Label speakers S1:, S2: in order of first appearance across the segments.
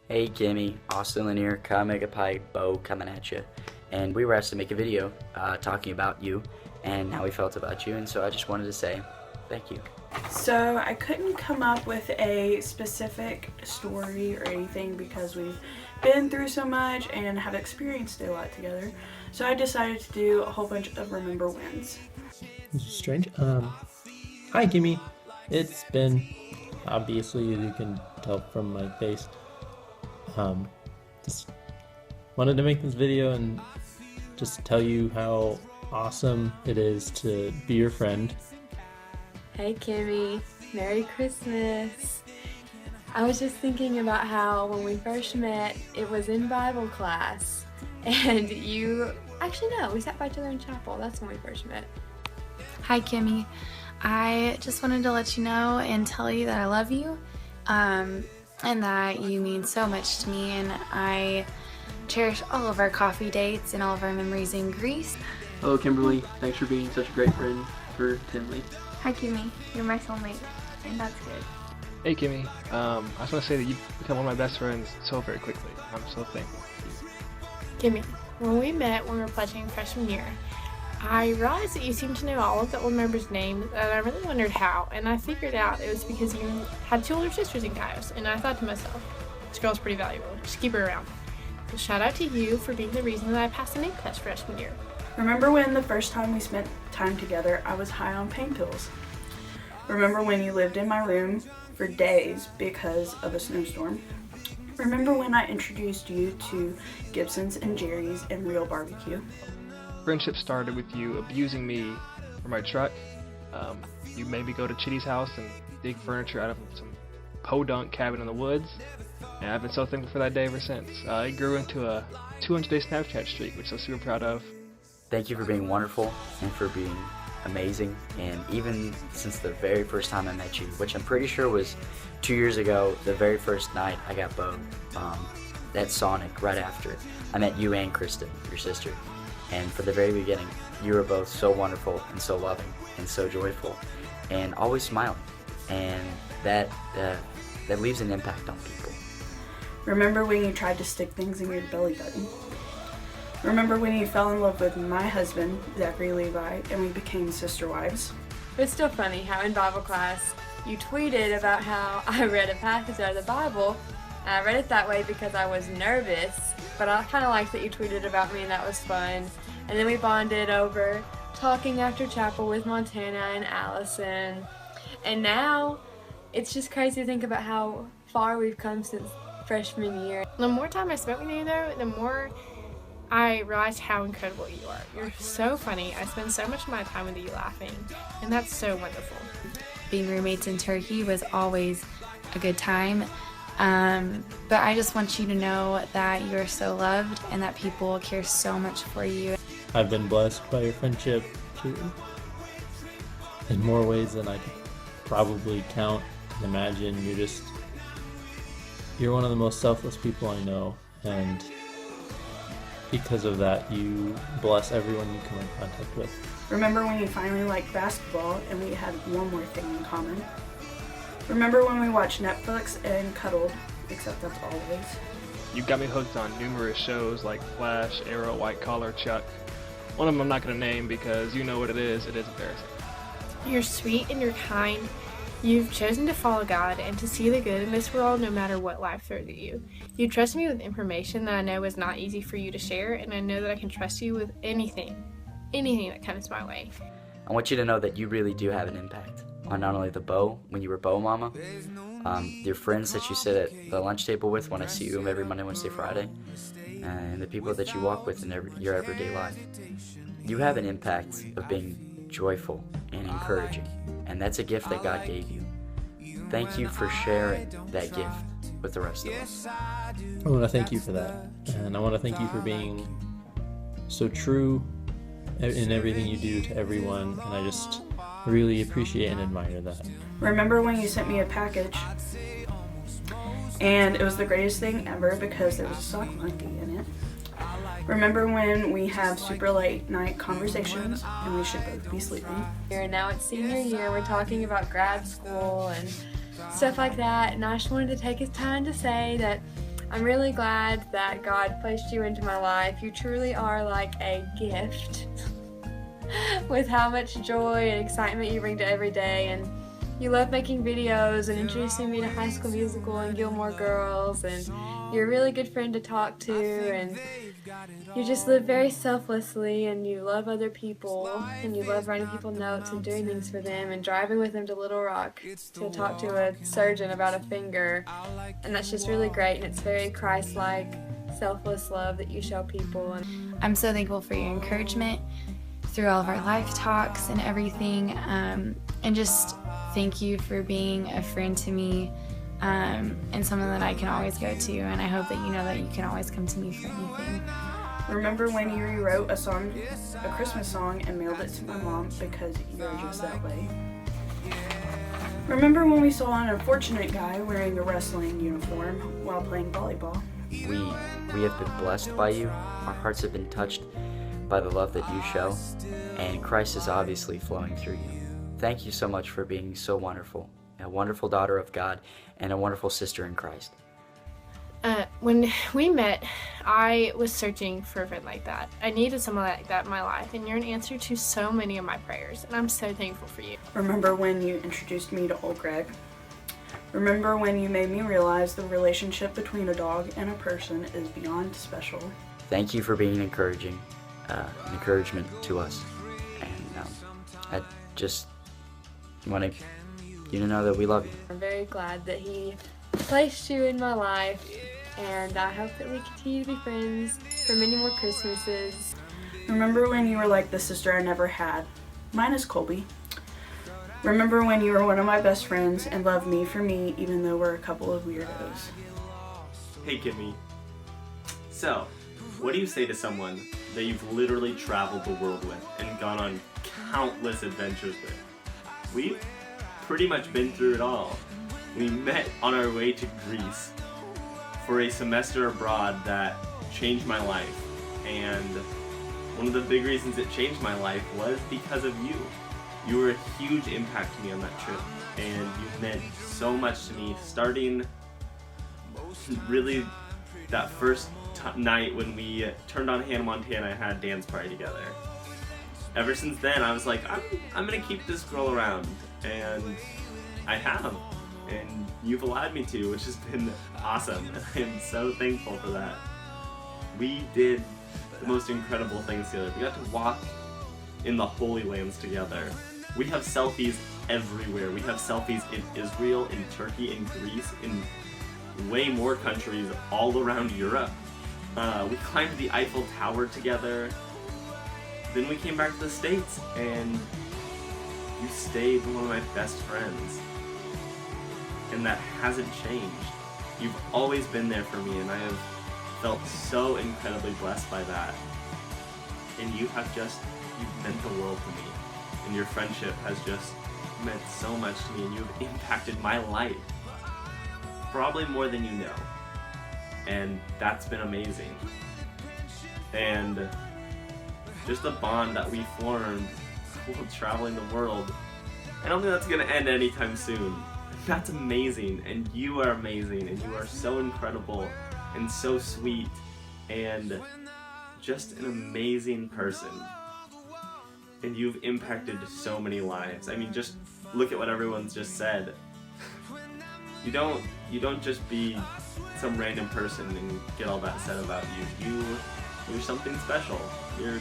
S1: Hey Kimmy, Austin Lanier, Mega Pipe, Bo coming at you. And we were asked to make a video talking about you and how we felt about you, and so I just wanted to say thank you.
S2: So I couldn't come up with a specific story or anything because we've been through so much and have experienced a lot together. So I decided to do a whole bunch of remember wins.
S3: This is strange. Hi, Kimmy. It's been, obviously, as you can tell from my face, just wanted to make this video and just tell you how awesome it is to be your friend.
S4: Hey Kimmy, Merry Christmas. I was just thinking about how when we first met, it was in Bible class, and we sat by each other in chapel. That's when we first met.
S5: Hi Kimmy, I just wanted to let you know and tell you that I love you, and that you mean so much to me, and I cherish all of our coffee dates and all of our memories in Greece.
S6: Hello Kimberly, thanks for being such a great friend for Tinley.
S7: Hi Kimmy, you're my soulmate, and that's good.
S8: Hey Kimmy, I just want to say that you've become one of my best friends so very quickly. I'm so thankful for you.
S9: Kimmy, when we met when we were pledging freshman year, I realized that you seemed to know all of the old members' names, and I really wondered how, and I figured out it was because you had two older sisters in Caius, and I thought to myself, this girl's pretty valuable, just keep her around. So shout out to you for being the reason that I passed the NAEP test freshman year.
S2: Remember when the first time we spent time together, I was high on pain pills? Remember when you lived in my room for days because of a snowstorm? Remember when I introduced you to Gibson's and Jerry's and Real Barbecue?
S8: Friendship started with you abusing me for my truck. You made me go to Chitty's house and dig furniture out of some podunk cabin in the woods, and I've been so thankful for that day ever since. It grew into a 200-day Snapchat streak, which I'm super proud of.
S1: Thank you for being wonderful and for being amazing, and even since the very first time I met you, which I'm pretty sure was 2 years ago, the very first night I got boned at Sonic right after. I met you and Kristen, your sister, and from the very beginning, you were both so wonderful and so loving and so joyful and always smiling, and that leaves an impact on people.
S2: Remember when you tried to stick things in your belly button? Remember when you fell in love with my husband, Zachary Levi, and we became sister wives?
S4: It's still funny how in Bible class you tweeted about how I read a passage out of the Bible, and I read it that way because I was nervous, but I kind of liked that you tweeted about me, and that was fun. And then we bonded over talking after chapel with Montana and Allison, and now it's just crazy to think about how far we've come since freshman year.
S9: The more time I spent with you though, the more I realized how incredible you are. You're so funny. I spend so much of my time with you laughing, and that's so wonderful.
S5: Being roommates in Turkey was always a good time, but I just want you to know that you're so loved and that people care so much for you.
S3: I've been blessed by your friendship in more ways than I could probably count and imagine. You're one of the most selfless people I know, and because of that, you bless everyone you come in contact with.
S2: Remember when you finally liked basketball and we had one more thing in common? Remember when we watched Netflix and cuddled, except that's always.
S8: You got me hooked on numerous shows like Flash, Arrow, White Collar, Chuck. One of them I'm not going to name because you know what it is embarrassing.
S9: You're sweet and you're kind. You've chosen to follow God and to see the good in this world no matter what life throws at you. You trust me with information that I know is not easy for you to share, and I know that I can trust you with anything that comes my way.
S1: I want you to know that you really do have an impact on not only the Bo, when you were Bo Mama, your friends that you sit at the lunch table with when I see you every Monday, Wednesday, Friday, and the people that you walk with in your everyday life. You have an impact of being joyful and encouraging, and that's a gift that God gave you. Thank you for sharing that gift with the rest of us.
S3: I want to thank you for that, and I want to thank you for being so true in everything you do to everyone, and I just really appreciate and admire that.
S2: Remember when you sent me a package and it was the greatest thing ever because there was a sock monkey in it? Remember when we have super late night conversations and we should both be sleeping?
S4: Now it's senior year, we're talking about grad school and stuff like that, and I just wanted to take this time to say that I'm really glad that God placed you into my life. You truly are like a gift with how much joy and excitement you bring to every day. And you love making videos and introducing me to High School Musical and Gilmore Girls, and you're a really good friend to talk to, and you just live very selflessly, and you love other people, and you love writing people notes and doing things for them and driving with them to Little Rock to talk to a surgeon about a finger. And that's just really great, and it's very Christ-like, selfless love that you show people. And
S5: I'm so thankful for your encouragement through all of our life talks and everything, and just thank you for being a friend to me, and someone that I can always go to, and I hope that you know that you can always come to me for anything.
S2: Remember when you rewrote a Christmas song, and mailed it to my mom because you're just that way? Remember when we saw an unfortunate guy wearing a wrestling uniform while playing volleyball?
S1: We have been blessed by you. Our hearts have been touched by the love that you show, and Christ is obviously flowing through you. Thank you so much for being so wonderful, a wonderful daughter of God, and a wonderful sister in Christ.
S9: When we met, I was searching for a friend like that. I needed someone like that in my life, and you're an answer to so many of my prayers, and I'm so thankful for you.
S2: Remember when you introduced me to old Greg? Remember when you made me realize the relationship between a dog and a person is beyond special?
S1: Thank you for being encouragement to us, and I just want you to know that we love you.
S4: I'm very glad that He placed you in my life, and I hope that we continue to be friends for many more Christmases.
S2: Remember when you were like the sister I never had, minus Colby? Remember when you were one of my best friends and loved me for me, even though we're a couple of weirdos?
S10: Hey Kimmi. So, what do you say to someone that you've literally traveled the world with and gone on countless adventures with? We've pretty much been through it all. We met on our way to Greece for a semester abroad that changed my life, and one of the big reasons it changed my life was because of you. You were a huge impact to me on that trip, and you've meant so much to me, starting really that first night when we turned on Hannah Montana and had a dance party together. Ever since then, I was like, I'm gonna keep this girl around, and I have, and you've allowed me to, which has been awesome, and I am so thankful for that. We did the most incredible things together. We got to walk in the Holy Lands together. We have selfies everywhere. We have selfies in Israel, in Turkey, in Greece, in way more countries all around Europe. We climbed the Eiffel Tower together. Then we came back to the States, and you stayed one of my best friends. And that hasn't changed. You've always been there for me, and I have felt so incredibly blessed by that. And you've meant the world to me. And your friendship has just meant so much to me, and you've impacted my life. Probably more than you know. And that's been amazing. And just the bond that we formed while traveling the world, I don't think that's gonna end anytime soon. That's amazing, and you are amazing, and you are so incredible and so sweet and just an amazing person. And you've impacted so many lives. I mean, just look at what everyone's just said. You don't just be some random person and get all that said about you. You're something special. You're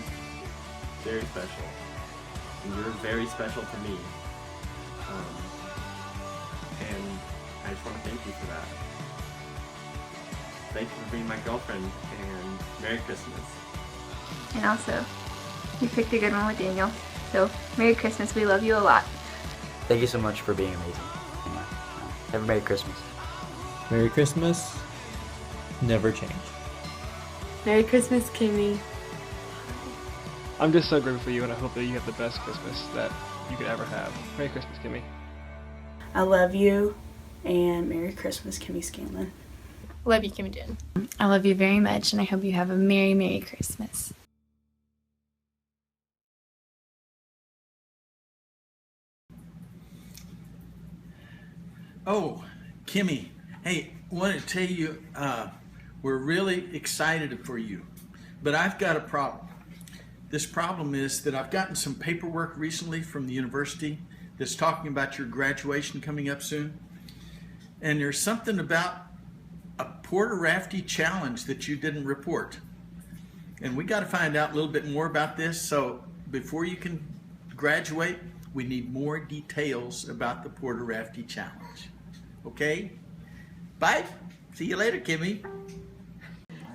S10: very special. And you're very special to me. And I just want to thank you for that. Thank you for being my girlfriend, and Merry Christmas.
S7: And also, you picked a good one with Daniel. So, Merry Christmas. We love you a lot.
S1: Thank you so much for being amazing. And, have a Merry Christmas.
S3: Merry Christmas. Never change.
S4: Merry Christmas, Kimmi.
S8: I'm just so grateful for you, and I hope that you have the best Christmas that you could ever have. Merry Christmas, Kimmi.
S2: I love you, and Merry Christmas, Kimmi Scanlon.
S9: Love you, Kimmi Jen.
S5: I love you very much, and I hope you have a Merry, Merry Christmas.
S11: Oh, Kimmi. Hey, I want to tell you, We're really excited for you. But I've got a problem. This problem is that I've gotten some paperwork recently from the university that's talking about your graduation coming up soon. And there's something about a Porter Rafty challenge that you didn't report. And we got to find out a little bit more about this. So before you can graduate, we need more details about the Porter Rafty challenge. Okay? Bye. See you later, Kimmy.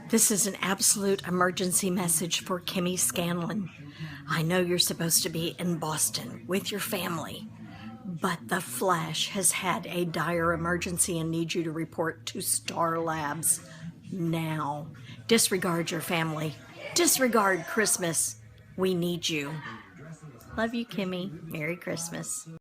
S12: This is an absolute emergency message for Kimmy Scanlon. I know you're supposed to be in Boston with your family, but the Flash has had a dire emergency and needs you to report to Star Labs now. Disregard your family. Disregard Christmas. We need you. Love you, Kimmy. Merry Christmas.